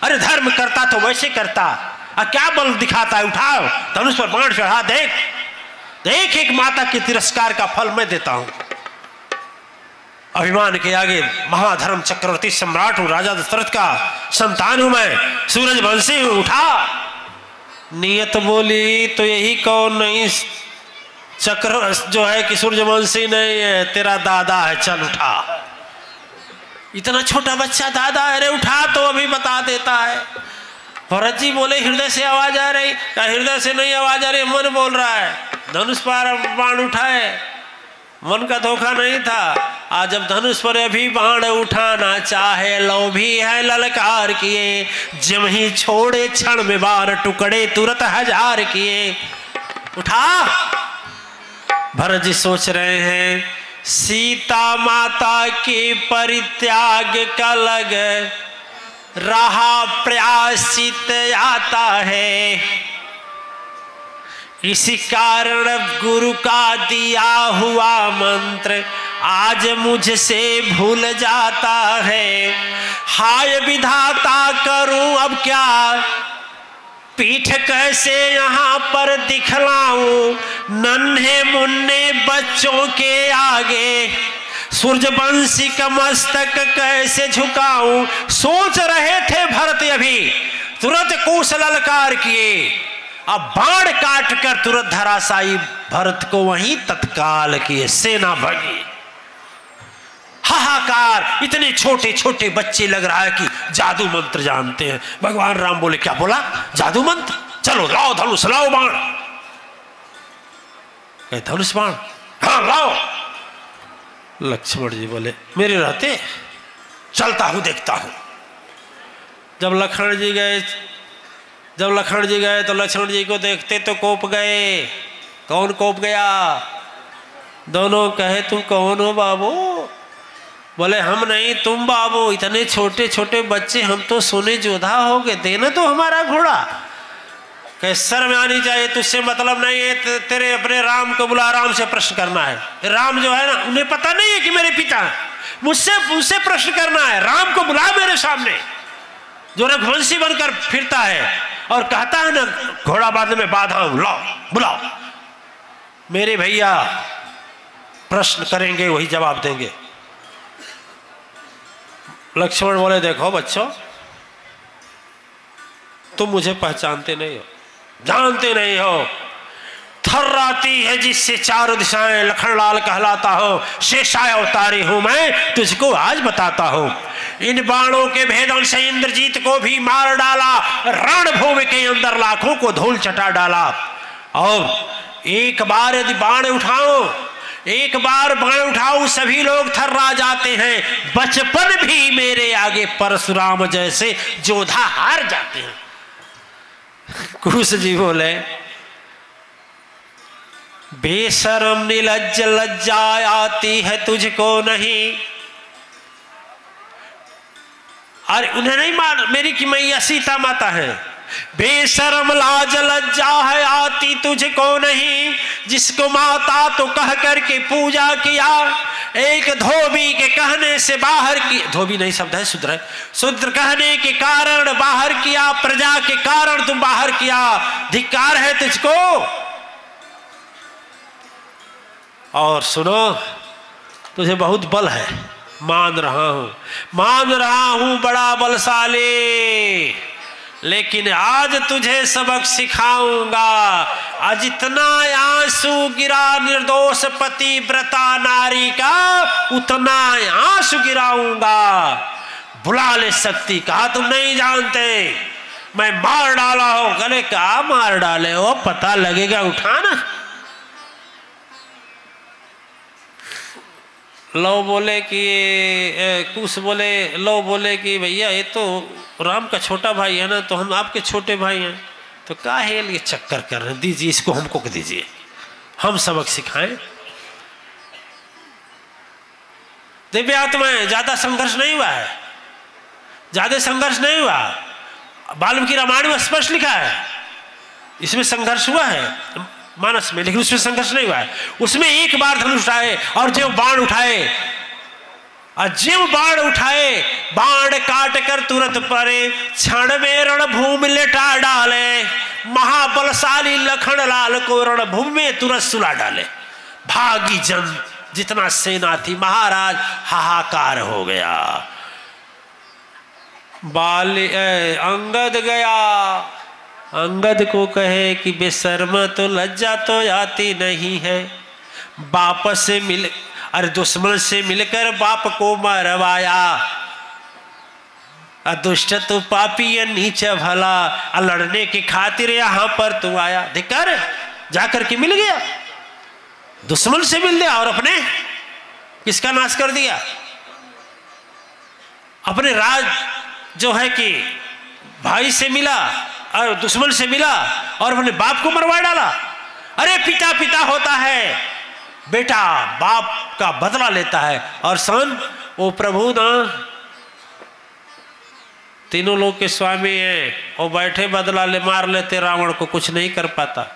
अरे धर्म करता तो वैसे करता, क्या बल दिखाता है, उठाओ धनुष पर बाण चढ़ा, देख देख एक माता के तिरस्कार का फल मैं देता हूं। अभिमान के आगे महाधर्म चक्रवर्ती सम्राट हूं, राजा दशरथ का संतान हूं मैं, सूरजवंशी हूं, उठा। नियत बोली तो यही कौन नहीं, चक्र जो है कि सूरजवंशी नहीं है, तेरा दादा है, चल उठा। इतना छोटा बच्चा दादा है, अरे उठा तो अभी बता देता है। भरत जी बोले हृदय से आवाज आ रही, हृदय से नहीं आवाज आ रही, मन बोल रहा है। धनुष पर बाण उठाए, मन का धोखा नहीं था। आज जब धनुष पर अभी बाण उठाना चाहे, लोभी है ललकार किए, जम ही छोड़े क्षण में बार टुकड़े तुरंत हजार किए। उठा। भरत जी सोच रहे हैं सीता माता के परित्याग का लग रहा प्रयासित आता है, इसी कारण गुरु का दिया हुआ मंत्र आज मुझसे भूल जाता है। हाय विधाता करूं अब क्या, पीठ कैसे यहाँ पर दिखलाऊं, नन्हे मुन्ने बच्चों के आगे सूरजवंशी का मस्तक कैसे झुकाऊं। सोच रहे थे भरत अभी, तुरंत कुश ललकार किए, अब बाण काट कर तुरंत धराशायी भरत को वहीं तत्काल किए। सेना भगी, हाहाकार। इतने छोटे छोटे बच्चे, लग रहा है कि जादू मंत्र जानते हैं। भगवान राम बोले क्या बोला, जादू मंत्र, चलो लाओ धनुष, लाओ बाण। धनुष बाण, हाँ लाओ। लक्ष्मण जी बोले मेरे रहते चलता हूं, देखता हूं। जब लक्ष्मण जी गए तो लक्ष्मण जी को देखते तो कोप गए। कौन कोप गया? दोनों कहे तुम कौन हो बाबू? बोले हम नहीं तुम बाबू, इतने छोटे छोटे बच्चे, हम तो सोने जोधा हो गए, देना तो हमारा घोड़ा। कहे शर्म आनी चाहिए, तुझसे मतलब नहीं है, तेरे अपने राम को बुला, राम से प्रश्न करना है। राम जो है ना, उन्हें पता नहीं है कि मेरे पिता हैं, मुझसे प्रश्न करना है। राम को बुला मेरे सामने, जो रघुवंशी बनकर फिरता है और कहता है ना घोड़ा बांधने में बाधा हूं, लाओ बुलाओ। मेरे भैया प्रश्न करेंगे, वही जवाब देंगे। लक्ष्मण बोले देखो बच्चों, तुम मुझे पहचानते नहीं हो, जानते नहीं हो। थर्राती है जिससे चारों दिशाएं लखनलाल कहलाता हो, शेषाय अवतारी हूं मैं, तुझको आज बताता हूं। इन बाणों के भेदन से इंद्रजीत को भी मार डाला, रणभूमि के अंदर लाखों को धूल चटा डाला। और एक बार यदि बाण उठाओ, एक बार बाण उठाओ, सभी लोग थर्रा जाते हैं। बचपन भी मेरे आगे परशुराम जैसे जोधा हार जाते हैं। कुश जी बोले बेशरम निलज्ज, लज्जा आती है तुझको नहीं। अरे उन्हें नहीं मान मेरी कि मैया सीता माता है। बेशरम लाज लज्जा है आती तुझको नहीं, जिसको माता तो कह करके पूजा किया, एक धोबी के कहने से बाहर की, धोबी नहीं शब्द है शूद्र है, शूद्र कहने के कारण बाहर किया, प्रजा के कारण तुम बाहर किया, धिक्कार है तुझको। और सुनो, तुझे बहुत बल है, मान रहा हूं बड़ा बलशाली, लेकिन आज तुझे सबक सिखाऊंगा। आज इतना आंसू गिरा निर्दोष पतिव्रता नारी का, उतना आंसू गिराऊंगा। बुला ले शक्ति, कहा तुम नहीं जानते, मैं मार डाला हो। गले कहा मार डाले हो, पता लगेगा, उठाना। लो बोले कि कुछ बोले, लो बोले कि भैया ये तो राम का छोटा भाई है ना, तो हम आपके छोटे भाई हैं, तो क्या है ये चक्कर कर रहे हैं, दीजिए इसको, हमको दीजिए, हम सबक सिखाएं। दिव्य आत्माएं, ज्यादा संघर्ष नहीं हुआ है, ज्यादा संघर्ष नहीं हुआ। वाल्मीकि रामायण में स्पष्ट लिखा है, इसमें संघर्ष हुआ है मानस में, लेकिन उसमें संघर्ष नहीं हुआ है। उसमें एक बार धनुष उठाए और जो बाण उठाए ज्यों बाण उठाए बाण काट कर तुरंत परे, क्षण में रणभूमि लेटा डाले, महाबलशाली लखन लाल को रणभूमि में तुरंत सुला डाले। भागी जन जितना सेना थी, महाराज हाहाकार हो गया। अंगद गया, अंगद को कहे कि बेशर्म तो लज्जा तो आती नहीं है, बाप से मिल अरे दुश्मन से मिलकर बाप को मरवाया, दुष्ट तो पापी है नीच भला, लड़ने की खातिर यहाँ पर तू आया। धिक्कार, जाकर के मिल गया, दुश्मन से मिल गया और अपने किसका नाश कर दिया, अपने राज जो है कि भाई से मिला और दुश्मन से मिला और अपने बाप को मरवा डाला। अरे पिता पिता होता है, बेटा बाप का बदला लेता है। और सन वो प्रभु ना तीनों लोग के स्वामी हैं, वो बैठे बदला ले मार लेते, रावण को कुछ नहीं कर पाता।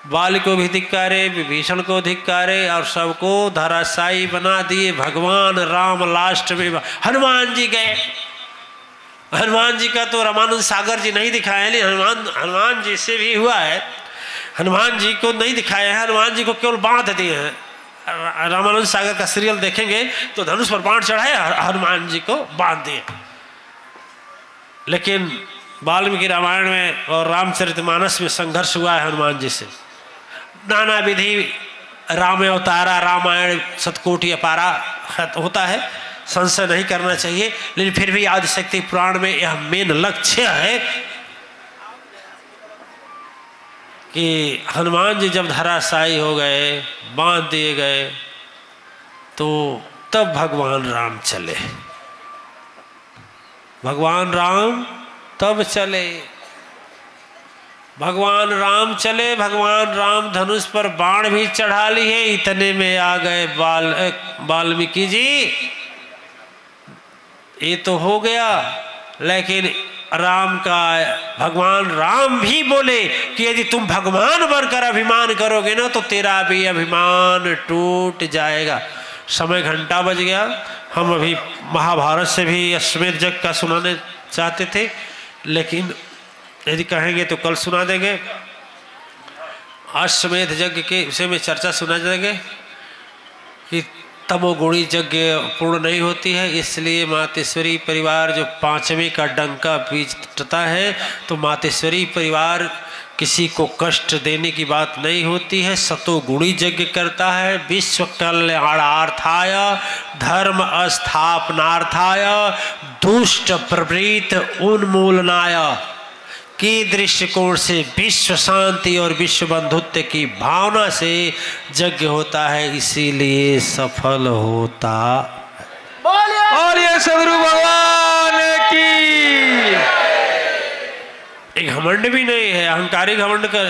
बाल को भी धिक्कारे, विभीषण को धिक्कारे और सबको धराशायी बना दिए। भगवान राम लास्ट में हनुमान जी गए। हनुमान जी का तो रामानंद सागर जी नहीं दिखाए, लेकिन हनुमान जी से भी हुआ है। हनुमान जी को नहीं दिखाए हैं, हनुमान जी को केवल बांध दिए हैं। रामानंद सागर का सीरियल देखेंगे तो धनुष पर बाण चढ़ाए, हनुमान जी को बांध दिए। लेकिन वाल्मीकि रामायण में और रामचरितमानस में संघर्ष हुआ है हनुमान जी से। नाना विधि राम अवतारा, रामायण सतकोटि अपारा होता है, संशय नहीं करना चाहिए। लेकिन फिर भी आदिशक्ति पुराण में यह मेन लक्ष्य है कि हनुमान जी जब धराशायी हो गए, बांध दिए गए, तो तब भगवान राम चले। भगवान राम तब चले, भगवान राम चले। भगवान राम धनुष पर बाण भी चढ़ा ली है। इतने में आ गए वाल्मीकि जी। ये तो हो गया, लेकिन राम का भगवान राम भी बोले कि यदि तुम भगवान बनकर अभिमान करोगे ना तो तेरा भी अभिमान टूट जाएगा। समय घंटा बज गया। हम अभी महाभारत से भी अश्वमेध यज्ञ का सुनाने चाहते थे, लेकिन यदि कहेंगे तो कल सुना देंगे। अश्वमेध यज्ञ के विषय में चर्चा सुना देंगे कि तमोगुणी यज्ञ पूर्ण नहीं होती है, इसलिए मातेश्वरी परिवार जो पांचवें का डंका पीटता है तो मातेश्वरी परिवार किसी को कष्ट देने की बात नहीं होती है। सतोगुणी यज्ञ करता है। विश्व कल्याणार्थाय धर्म स्थापनार्थाय दुष्ट प्रवृत्त उन्मूलनाय की दृष्टिकोण से विश्व शांति और विश्व बंधुत्व की भावना से यज्ञ होता है, इसीलिए सफल होता। बोलिए सदगुरु भगवान की। एक घमंड भी नहीं है, अहंकारी घमंड का